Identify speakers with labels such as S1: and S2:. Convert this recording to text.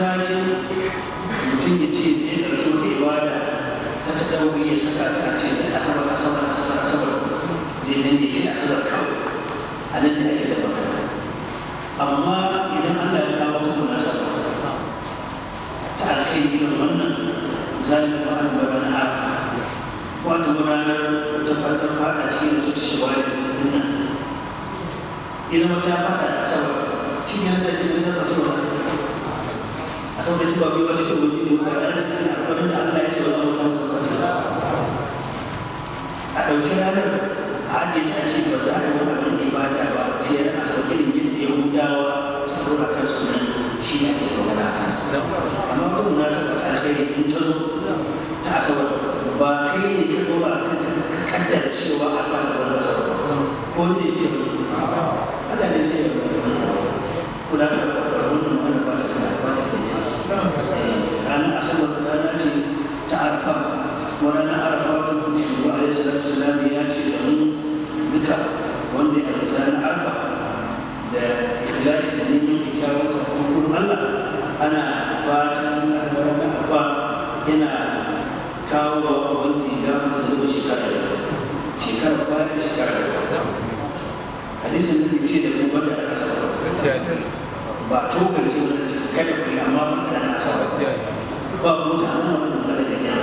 S1: matakin mutum ya ce zai ɗauki wata ibada ta ta ɗauri ya saka ta ce da asabar zai nan ya ce asabar kawai a nan da ake da magana. Amma idan Allah ya kawo ta munasaba ta alkhairi irin wannan misali kuma an gaba na arafa wata ranar tabbatar fada cikin su shawari dinnan idan ta fada da asabar cikin yasa ce da ta asabar a saboda ci babu wasu ce wani ne ba da cikin abin da Allah ya ce wa Allah ta musu a ɗauki ranar a ajiye ta ce ba za a yi abin ibada ba sai a sauƙi yin yadda Yahudawa suka dora kansu nan shi ne ake da magana a kansu. Amma wata munasaba ta alkhairi in ta zo ta asabar ba kai ne ka dora ka kaddara cewa a ba ta wani asabar ko ne shi ne Allah ne shi ne kula da wannan wani ba ta ranar asabar rana ce ta arafa kuma ranar arafa wata shugaba alaihi salatu wasalam ya ce da mu duka wanda ya halarci ranar arafa da ikhlasi da neman kyakkyawan sakamakon Allah ana fatan azumin ranar arafa yana kawo wa wani ya kuma zama shekara baya da shekara da hadisin nan ce da mu wanda aka saba ba tokan ce wani ce kada ku yi amma ban da na sa ba mutane wannan da ya